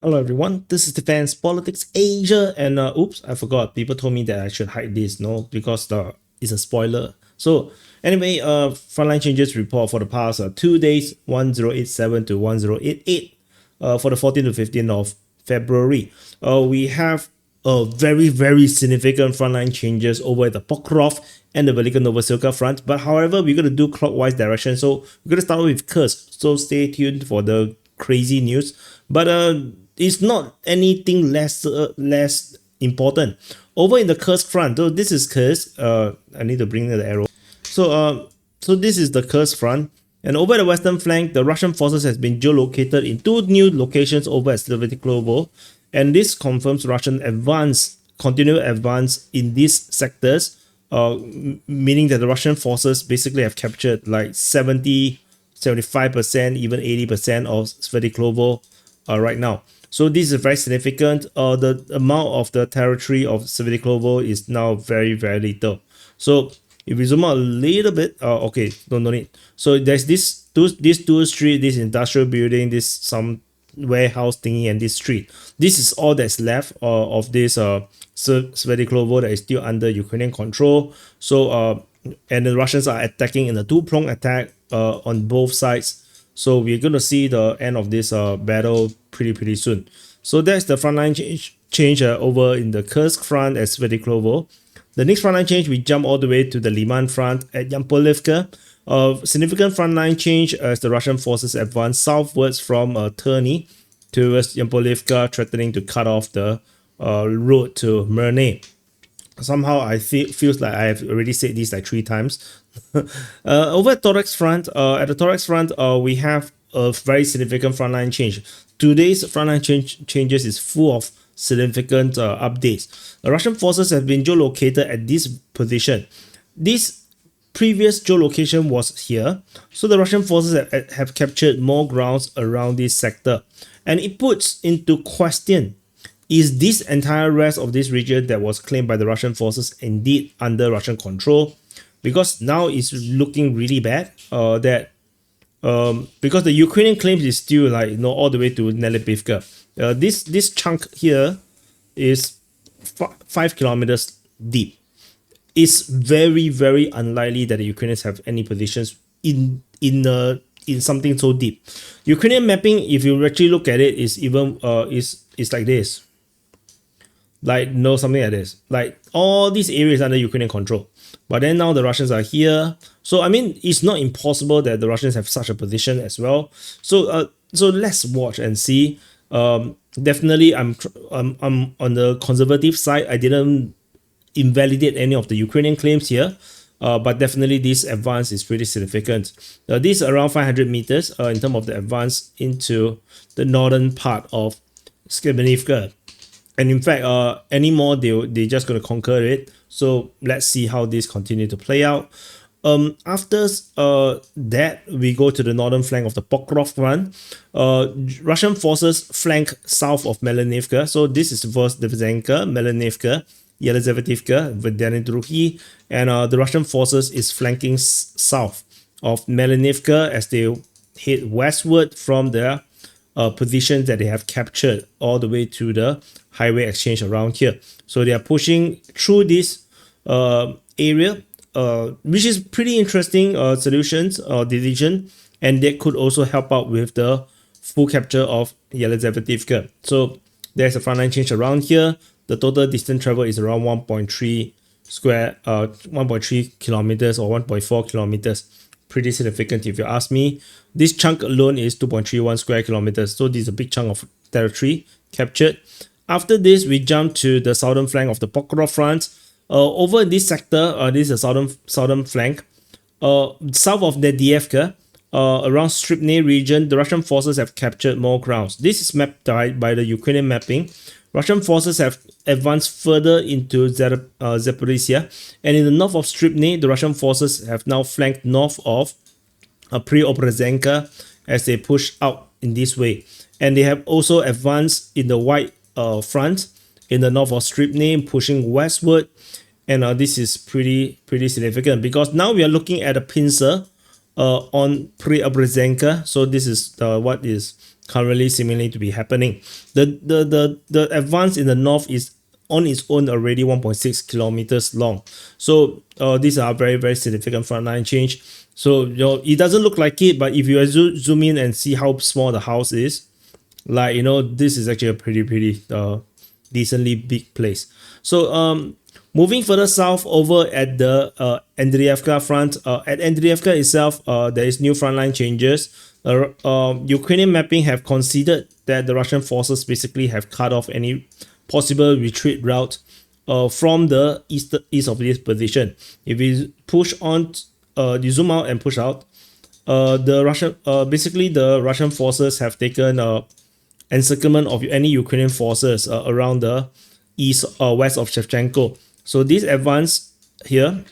Hello everyone, this is Defense Politics Asia, and oops, I forgot. People told me that I should hide this, no, because it's a spoiler. So anyway, Frontline changes report for the past 2 days, 1087 to 1088, for the 14th to 15th of February. We have very significant frontline changes over the Pokrov and the Velyka Novosilka front. But however, we're gonna do clockwise direction, so we're gonna start with Kursk. So stay tuned for the crazy news. But it's not anything less important. Over in the Kursk front, though this is Kursk. I need to bring the arrow. So this is the Kursk front. And over the western flank, the Russian forces has been geolocated in two new locations over at Svidriklovo, and this confirms Russian continued advance in these sectors, meaning that the Russian forces basically have captured like 70, 75%, even 80% of Svidriklovo right now. So this is very significant. The amount of the territory of Svidriklovo is now very little. So if we zoom out a little bit, okay, no need. So there's this two street, this industrial building, this some warehouse thingy, and this street. This is all that's left of this Svidriklovo that is still under Ukrainian control. So and the Russians are attacking in a two-pronged attack on both sides. So we're going to see the end of this battle pretty soon. So that's the frontline change over in the Kursk front at Svidriklovo. The next frontline change, we jump all the way to the Liman front at Yampolivka. Significant frontline change as the Russian forces advance southwards from Terny towards Yampolivka, threatening to cut off the road to Merne. Somehow I feels like I have already said this like 3 times. Over at Torex front, at the Torex front, we have a very significant frontline change. Today's frontline changes is full of significant updates. The Russian forces have been geolocated at this position. This previous geolocation was here, so the Russian forces have captured more grounds around this sector, and it puts into question, is this entire rest of this region that was claimed by the Russian forces indeed under Russian control? Because now it's looking really bad. Because the Ukrainian claims is still like all the way to Nelipivka. This chunk here is 5 kilometers deep. It's very unlikely that the Ukrainians have any positions in something so deep. Ukrainian mapping, if you actually look at it, is even is like this. Like something like this. Like all these areas under Ukrainian control. But then now the Russians are here. So I mean, it's not impossible that the Russians have such a position as well. So let's watch and see. Definitely I'm on the conservative side. I didn't invalidate any of the Ukrainian claims here. But definitely this advance is pretty significant. This is around 500 meters in terms of the advance into the northern part of Skibinivka. And in fact, anymore they're just going to conquer it. So let's see how this continue to play out. After that, we go to the northern flank of the Pokrov front. Russian forces flank south of Melanivka. So this is first Velyka, Melanivka, Yelizavetivka, Vedyanidruhi, and the Russian forces is flanking south of Melanivka as they head westward from their positions that they have captured all the way to the highway exchange around here. So they are pushing through this area, which is pretty interesting solutions or decision, and that could also help out with the full capture of Yelizavetivka. So there's a frontline change around here. The total distance travel is around 1.3 kilometers or 1.4 kilometers. Pretty significant if you ask me. This chunk alone is 2.31 square kilometers. So this is a big chunk of territory captured. After this, we jump to the southern flank of the Pokrov front. Over this sector, this is the southern flank. South of Nedievka, around Stripny region, the Russian forces have captured more grounds. This is mapped by the Ukrainian mapping. Russian forces have advanced further into Zaporizhia, and in the north of Stripny, the Russian forces have now flanked north of Preobrazhenka as they push out in this way. And they have also advanced in the white front in the north of Stripny, pushing westward. And this is pretty significant because now we are looking at a pincer on Preobrazhenka. So this is what is currently seemingly to be happening. The advance in the north is on its own already 1.6 kilometers long. So these are very, very significant frontline change. So it doesn't look like it, but if you zoom in and see how small the house is, like this is actually a pretty decently big place. So moving further south over at the Andriivka front, at Andriivka itself, there is new frontline changes. Ukrainian mapping have considered that the Russian forces basically have cut off any possible retreat route from the east of this position. If we push on, you zoom out and push out, basically the Russian forces have taken encirclement of any Ukrainian forces around the west of Shevchenko. So this advance here,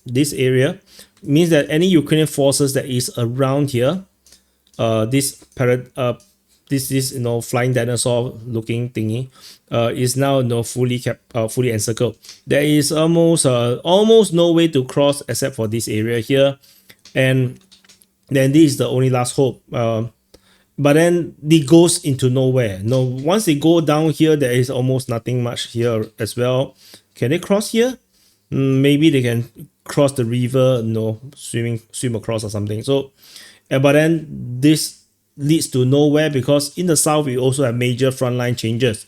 this area, means that any Ukrainian forces that is around here, this flying dinosaur looking thingy, is now fully encircled. There is almost no way to cross except for this area here, and then this is the only last hope. But then it goes into nowhere. Once they go down here, there is almost nothing much here as well. Can they cross here? Maybe they can cross the river, swim across or something. So, but then this leads to nowhere, because in the south we also have major frontline changes.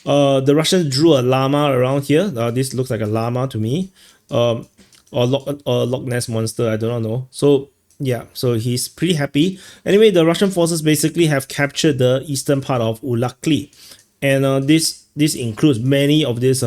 The Russians drew a llama around here. This looks like a llama to me, or Loch Ness monster. I don't know. So yeah, so he's pretty happy. Anyway, the Russian forces basically have captured the eastern part of Ulakli, and this includes many of these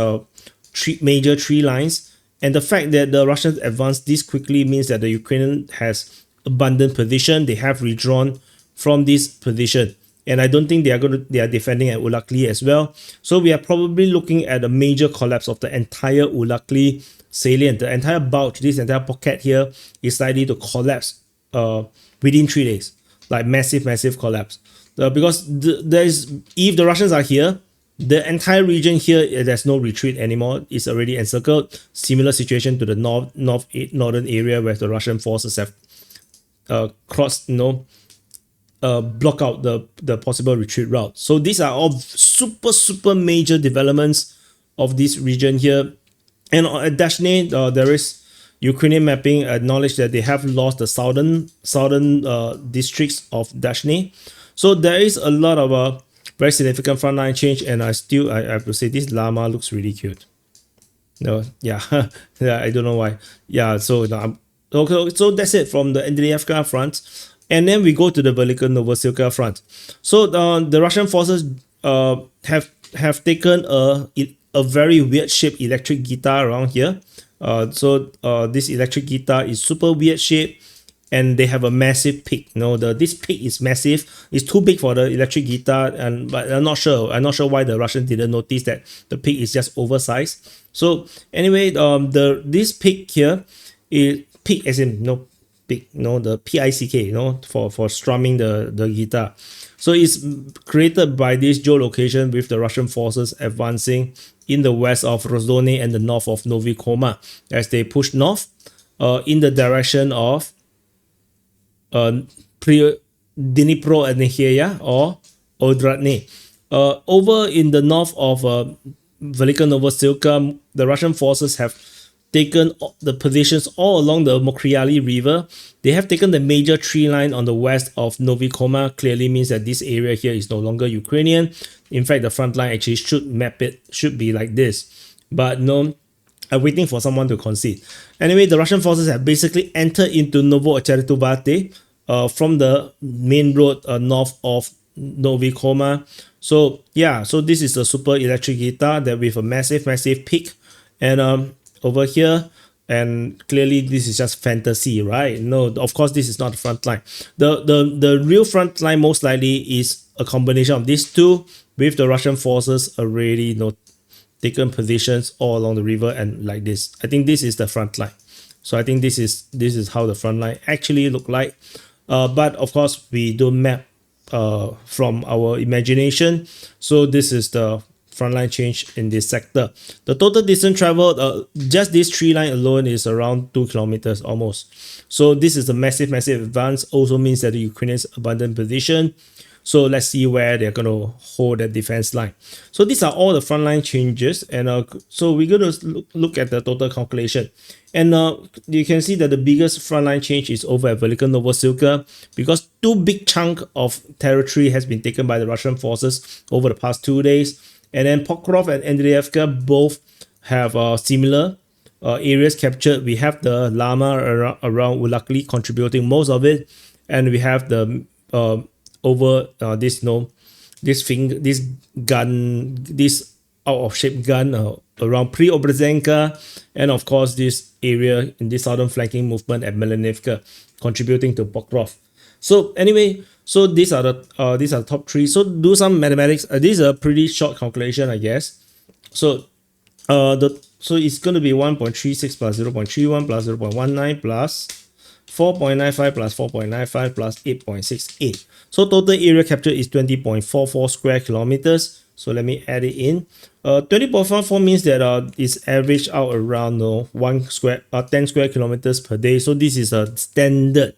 major tree lines. And the fact that the Russians advanced this quickly means that the Ukrainian has abandoned position. They have withdrawn from this position, and I don't think they are defending at Ulakli as well. So we are probably looking at a major collapse of the entire Ulakli salient. The entire bulge, this entire pocket here, is likely to collapse within 3 days, like massive collapse. Because if the Russians are here, the entire region here, there's no retreat anymore. It's already encircled. Similar situation to the northern area where the Russian forces have crossed, block out the possible retreat route. So these are all super major developments of this region here. And at Dashne, there is Ukrainian mapping acknowledged that they have lost the southern districts of Dashne. So there is a lot of very significant frontline change, and I have to say this llama looks really cute. Yeah, I don't know why. Yeah, so so that's it from the Andriivka front, and then we go to the Velyka Novosilka front. So the Russian forces have taken a very weird shaped electric guitar around here. So this electric guitar is super weird shape, and they have a massive peak. This peak is massive. It's too big for the electric guitar, but I'm not sure why the Russians didn't notice that the peak is just oversized. So anyway, this peak here is peak as in pick, the PICK, for strumming the guitar. So it's created by this geolocation with the Russian forces advancing in the west of Rozdone and the north of Novikoma as they push north in the direction of Dnipro and or Odradne. Over in the north of Velyka Novosilka, the Russian forces have taken the positions all along the Mokriali River. They have taken the major tree line on the west of Novikoma. Clearly means that this area here is no longer Ukrainian. In fact, the front line actually should be like this. But no, I'm waiting for someone to concede. Anyway, the Russian forces have basically entered into Novo Ocheretuvate from the main road north of Novikoma. So yeah, so this is a super electric guitar that with a massive peak, and over here, and clearly this is just fantasy, right? No, of course this is not the front line. The real front line most likely is a combination of these two, with the Russian forces already taken positions all along the river and like this. I think this is the front line. So I think this is how the front line actually look like. But of course we don't map from our imagination. So this is the frontline change in this sector. The total distance traveled, just this tree line alone, is around 2 kilometers almost. So this is a massive advance. Also means that the Ukrainians abandoned position. So let's see where they're going to hold that defense line. So these are all the frontline changes, and so we're going to look at the total calculation. And you can see that the biggest frontline change is over at Velyka Novosilka, because two big chunk of territory has been taken by the Russian forces over the past 2 days. And then Pokrov and Andriivka both have similar areas captured. We have the Lama around luckily contributing most of it, and we have the over this this gun, this out of shape gun around Preobrazhenka, and of course this area in this southern flanking movement at Melanivka contributing to Pokrov. So anyway, so these are the top three. So do some mathematics. This is a pretty short calculation, I guess. So so it's going to be 1.36 plus 0.31 plus 0.19 plus 4.95 plus 4.95 plus 8.68. So total area captured is 20.44 square kilometers. So let me add it in. 20.44 means that it's averaged out around 10 square kilometers per day. So this is a standard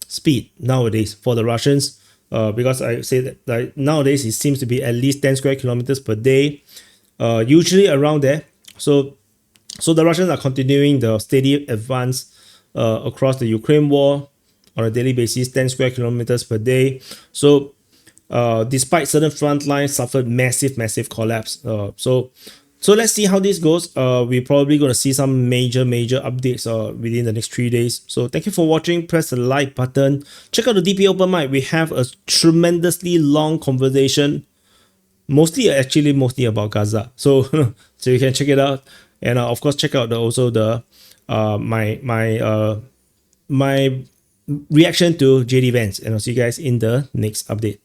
speed nowadays for the Russians, because I say that like nowadays it seems to be at least 10 square kilometers per day, usually around there. So the Russians are continuing the steady advance across the Ukraine war on a daily basis, 10 square kilometers per day. So despite certain front lines suffered massive collapse. So let's see how this goes. We're probably going to see some major updates within the next 3 days. So thank you for watching. Press the like button. Check out the DP Open Mic. We have a tremendously long conversation, mostly about Gaza. So so you can check it out, and of course check out my reaction to JD Vance, and I'll see you guys in the next update.